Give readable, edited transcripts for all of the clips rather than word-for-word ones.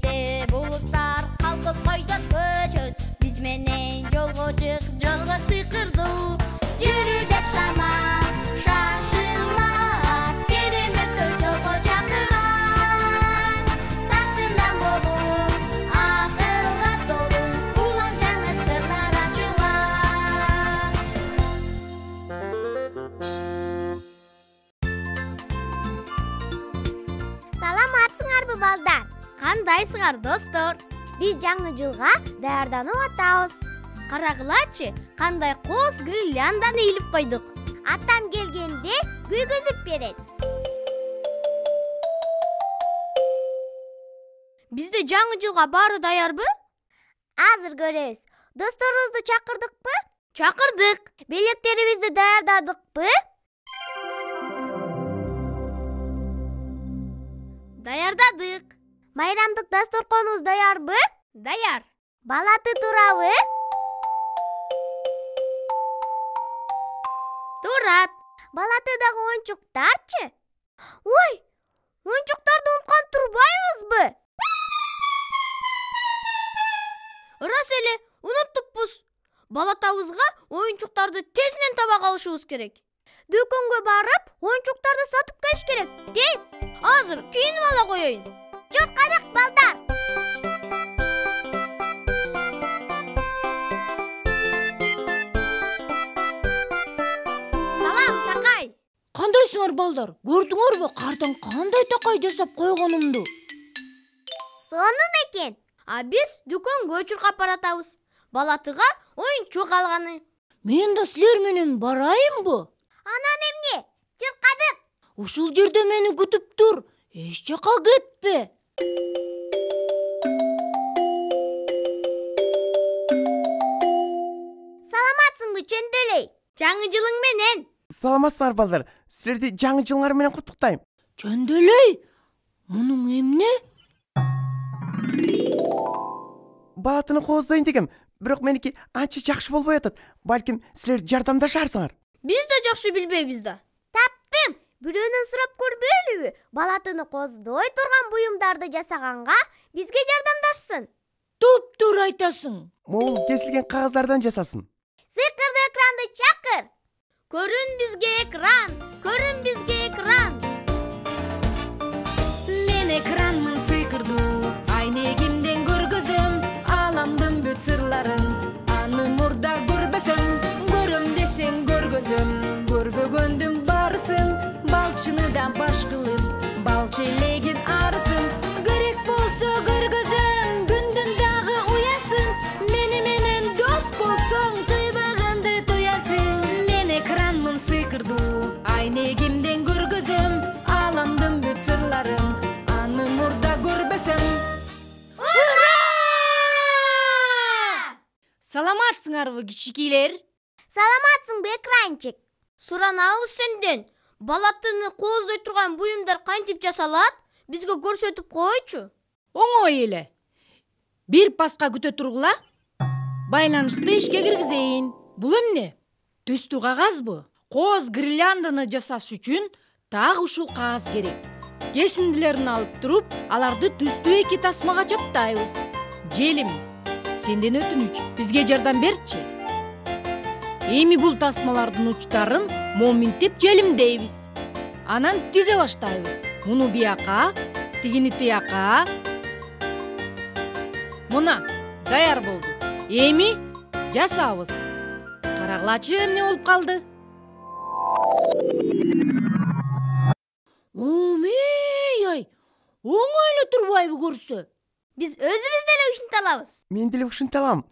Келечекте булуттар калкып койдон көчөт. Биз менен жолго чык, жолго сыйкырдуу. Жүрү деп шамал шашылат, кереметтер жолго чакырат. Тактынан болуп, акылга толуу, улам жаңы сырлар ачылат. Саламатсыңарбы балдар? Кандайсыңар достор? Биз жаңы жылга даярданып атабыз. Карагылачы, кандай коз гирлянданы илип койдук. Атам келгенде күйгүзүп берет. Бизде жаңы жылга баары даярбы? Азыр көрөбүз. Досторубузду чакырдыкпы? Чакырдык. Белектерибизди даярдадыкпы? Даярдадык. Майрамдык дасторконубуз даярбы? Даяр. Балаты турабы? Турат. Балатыдагы оюнчуктарчы? Ой, оюнчуктарды унуткан турбайбызбы? Ырас эле, унуттуппуз. Балатабызга оюнчуктарды тезинен таба калышыбыз керек. Дүкөнгө барып, оюнчуктарды сатып келиш керек. Тез. Азыр кийинип ала коеюн. Чуркадык балдар. Салам, такай. Кандайсыңар балдар? Көрдүңөрбү кардан кандай такай жасап койгонумду? Сонун экен. А биз дүкөнгө чуркап баратабыз. Балатыга оюнчук алганы. Мен да силер менен барайынбы? Анан эмне? Чуркадык. Ушул жерде мени күтүп тур. Эч жака кетпе. Саламатсыңбы, Чөндөй? Жаңы жылың менен. Саламатсыңар балдар. Силерди жаңы жылыңар менен куттуктайм. Чөндөй, мунуң эмне? Балатыны кооздойн дегем, бирок меники анча жакшы болбой атат. Балким силер жардамдашарсыңар. Биз да жакшы билбейбиз да. Таптым. Бирөөнөн сурап көрбөйлүбү? Балатыны коздой турган буюмдарды жасаганга бизге жардамдашсын. Туп-тур айтасың. Могул кесилген кагаздардан жасасын. Сыйкырды экранды чакыр. Көрүн бизге экран, көрүн бизге экран. Мен экранмын сыйкырдуу, айнегимден көргөзөм аламдын бүт сырларын. Аны мурда көрбөсөм, көрөм десең көргөзөм. Көрбөгөндүн барысын, балчыныдан баш кылып, балчы элегин арысын. Керек болсо көргөзөм, күндүн дагы уясын. Мени менен дос болсоң, тыйбаганды туясың. Мен экранмын сыйкырдуу, айнегимден көргөзөм аламдын бүт сырларын. Аны мурда көрбөсөм. Саламатсыңарбы, кичикейлер? Саламатсыңбы, экранчик? Суранабыз сенден. Балатыны кооздой турган буюмдар кантип жасалат? Бизге көрсөтүп койчу. Оңой эле. Бир паска күтө тургула. Байланышты ишке киргизейин. Бул эмне? Түстүү кагазбы? Кооз гирлянданы жасаш үчүн так ушул кагаз керек. Кесиндилерин алып туруп, аларды түстүү эки тасмага чаптайбыз. Желим, сенден өтүнүч, бизге жардам берчи. Эми бул тасмалардын учтарын моминтеп желимдейбиз. Анан тизе баштайбыз. Муну бияка, тигини тияка. Мына, даяр болду. Эми жасабыз. Карагылачы эмне болуп калды? Омей-ай, оңой эле турбайбы көрсө? Биз өзүбүз деле ушунталабыз. Мен деле ушунталам.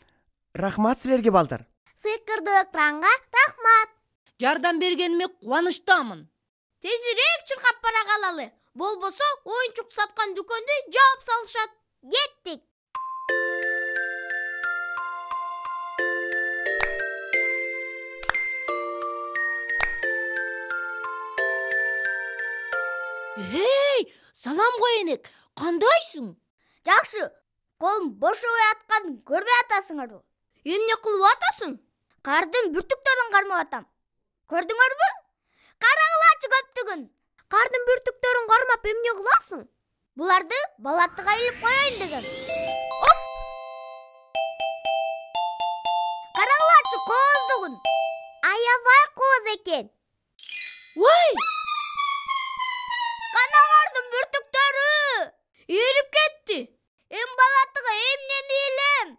Рахмат силерге балдар. Сыйкырды экранга рахмат. Жардам бергениме кубанычтамын. Тезирээк чуркап бара калалы. Болбосо оюнчук саткан дүкөндү жаап салышат. Кеттик. Эй, салам коенек, кандайсың? Жакшы. Колум бошобой атканын көрбөй атасыңарбы? Эмне кылып атасың? Кардын бүртүктөрүн кармап атам. Көрдүңөрбү? Карагылачы көптүгүн. Кардын бүртүктөрүн кармап эмне кыласың? Буларды балаттыга илип коеюн дегем. Караңларчы, кооздугун. Аябай кооз экен. Ой! Канаңардын бүртүктөрү эрип кетти. Эм балаттыга эмнени илем?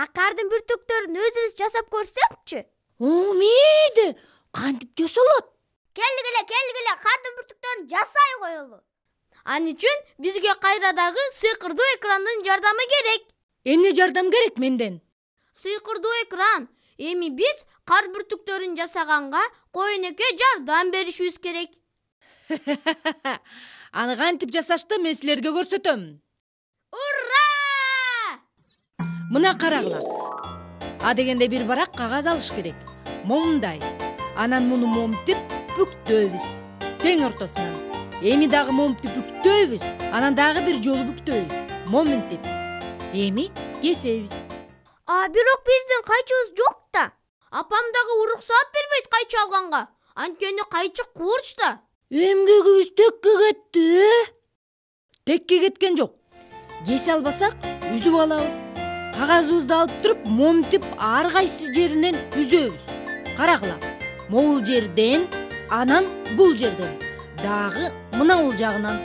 Акардын бүртүктөрүн өзүбүз жасап көрсөкчү. Мейди, кантип жасалат? Келгиле, кардын бүртүктөрүн жасай коелу. Ал үчүн бизге кайрадагы сыйкырдуу экрандын жардамы керек. Эмне жардам керек менден? Сыйкырдуу экран. Эми биз кар бүртүктөрүн жасаганга коенеке жардам беришибиз керек. Аны кантип жасашты мен силерге көрсөтөм. Ура! Мына карагыла. А дегенде бир барак кагаз алыш керек. Момундай. Анан муну момтип бүктөбүз. Тең ортосунан. Эми дагы момтип бүктөбүз. Анан дагы бир жолу бүктөбүз. Моментип. Эми кесебиз. Бирок биздин кайчыбыз жок да. Апам дагы уруксаат бербейт кайчы алганга. Анткени кайчы куурчта. Эмгегибиз текке кетти. Текке кеткен жок. Кесе албасак, үзүп алабыз. Кагазыбызды алып туруп, момтип ар кайсы жеринен үзөбүз. Карагыла. Могул жерден, анан бул жерден, дагы мынабул жагынан.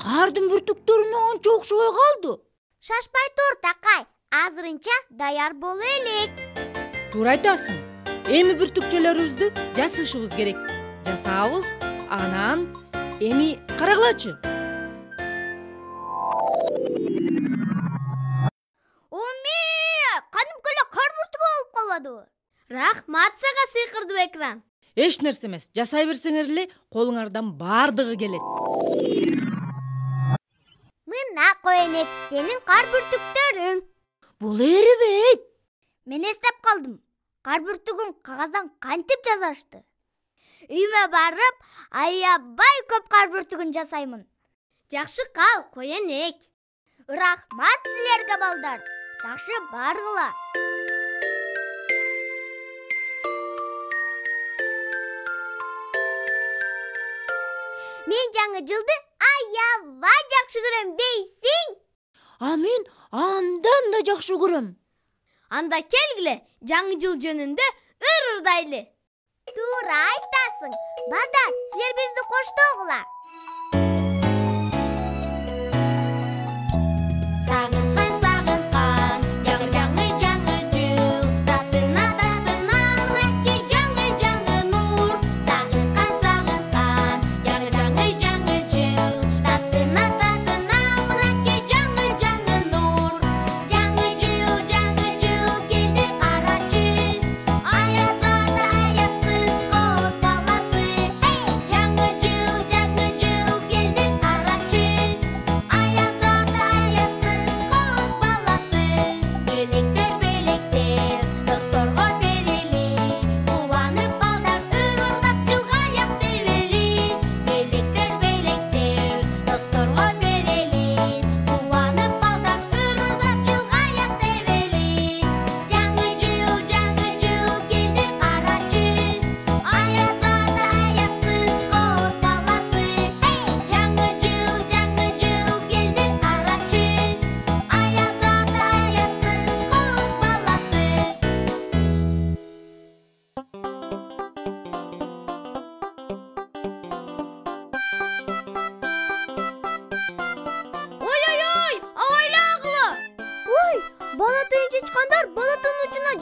Кардын бүртүктөрүнө анча окшобой калды. Шашпай тур, такай. Азырынча даяр боло элек. Туура айтасың. Эми бүртүкчөлөрүбүздү жасышыбыз керек. Жасабыз, анан эми карагылачы. Кадимки эле кар бүртүгү болуп калады. Рахмат сага сыйкырдуу экран. Эч нерсе эмес. Жасай берсеңер эле колуңардан бардыгы келет. Мына коенек, сенин кар бүртүктөрүң. Бул эрибейт. Мен эстеп калдым. Кар бүртүгүн кагаздан кантип жасашты? Үйүмө барып, аябай көп кар бүртүгүн жасаймын. Жакшы кал, коенек. Рахмат силерге, балдар. Жакшы баргыла. Мен жаңы жылды аябай жакшы көрөм дейсиң? Мен андан да жакшы көрөм. Анда келгиле, жаңы жыл жөнүндө ырырдайлы. Туура айтасың. Балдар, силер бизди коштогула.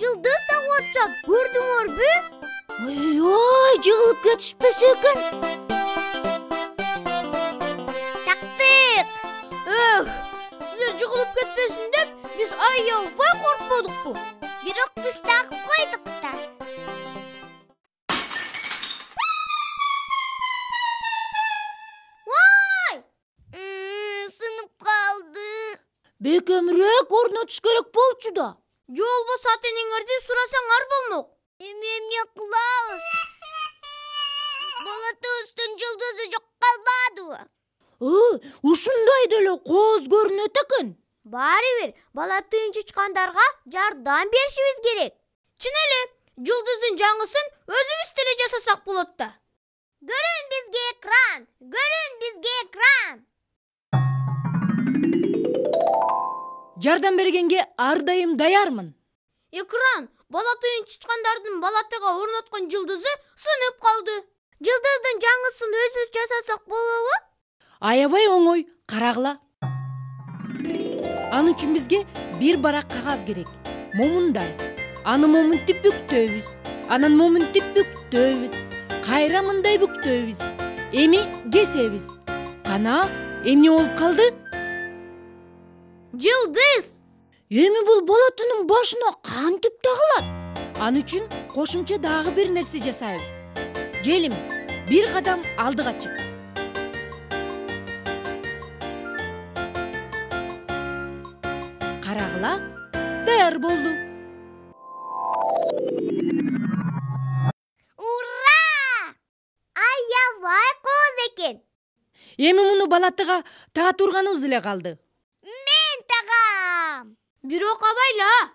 Жылдыз да отчап, көрдүңөрбү? Ой, жыгылып кетишпесе экен. Тактык. Силер жыгылып кетпесин деп, биз аябай коркподукпу? Бирок биз тагып койдук да. Ой! Сынып калды. Бекемирээк орнотуш керек болчу да. Же болбосо ата-энеңерди сурасаңар болмок. Эмне кылабыз? Балатыбыздын жылдызы жок калбадыбы? Ушундай деле кооз көрүнөт экен. Баары бир бала тыйынчычкандарга жардам беришибиз керек. Чын эле, жылдыздын жаңысын өзүбүз деле жасасак болот да. Көрүн бизге экран, көрүн бизге экран. Жардам бергенге ар дайым даярмын. Экран бала тыйын чычкандардын балатага орноткон жылдызы сынып калды. Жылдыздын жаңысын өзүбүз жасасак болобу? Аябай оңой, карагыла. Аны үчүн бизге бир барак кагаз керек. Момундай. Аны момунтип бүктөйбүз. Анан момунтип бүктөйбүз. Кайра мындай бүктөйбүз. Эми кесебиз. Кана, эмне болуп калды? Жылдыз. Эми бул балатынын башына кантип тагылат? Аны үчүн кошумча дагы бир нерсе жасайбыз. Желим, бир кадам алдыга чык. Карагыла, даяр болду. Ура! Аябай кооз экен. Эми муну балатыга таа турганыбыз эле калды. Мен тагам. Бирок абайла.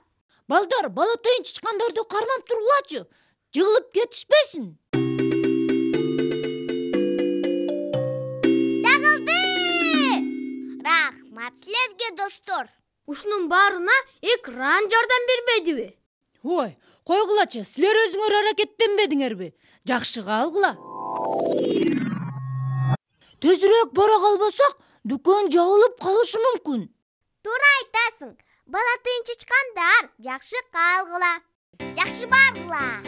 Балдар, балатайын чычкандарды кармап тургулачы. Жыгылып кетишпесин. Тагылды! Рахмат силерге, достор. Ушунун баарына экран жардам бербедиби? Ой, койгулачы, силер өзүңөр аракеттенбедиңерби? Жакшы калгыла. Тезирээк бара калбасак, дүкөн жабылып калышы мүмкүн. Туура айтасың. Бала тыйын чычкандар, жакшы калгыла. Жакшы баргыла.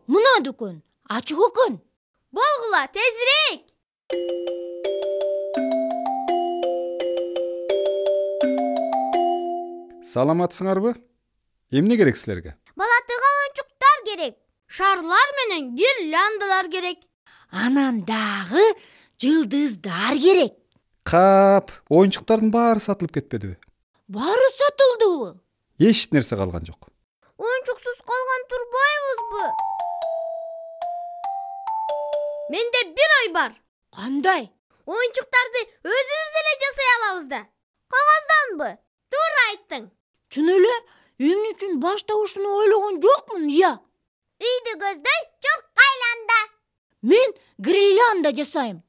Мына дүкөн ачык экен. Болгула, тезирээк. Саламатсыңарбы? Эмне керек силерге? Балатыга оюнчуктар керек. Шарлар менен гирляндалар керек. Анан дагы жылдыздар керек. Кап, оюнчуктардын баары сатылып кетпедиби? Баары сатылдыбы? Эч нерсе калган жок. Оюнчуксуз калган турбайбызбы? Менде бир ой бар. Кандай? Оюнчуктарды өзүбүз эле жасай алабыз да. Кагазданбы? Туура айттың. Чын эле, эмне үчүн башта ушуну ойлогон жокмун, я. Үйдү көздөй чурк айланда. Мен гирляндо жасайм.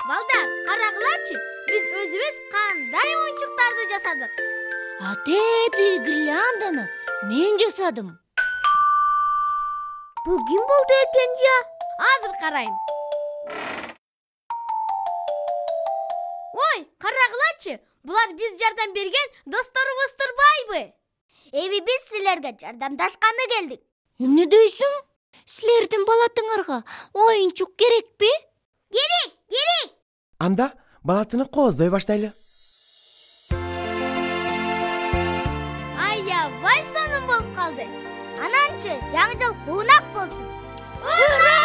Балдар, карагылачы, биз өзүбүз кандай оюнчуктарды жасадык. Атети гирляндону мен жасадым. Бул ким болду экен, я? Азыр карайм. Ой, карагылачы, булар биз жардам берген досторубуз турбайбы? Эми биз силерге жардамдашканы келдик. Эмне дейсиң? Силердин балатыңарга оюнчук керекпи? Керек, керек. Анда балатыны кооздой баштайлы. Аябай сонун болуп калды. Ананчы жаңы жыл куунак болсун. Ура!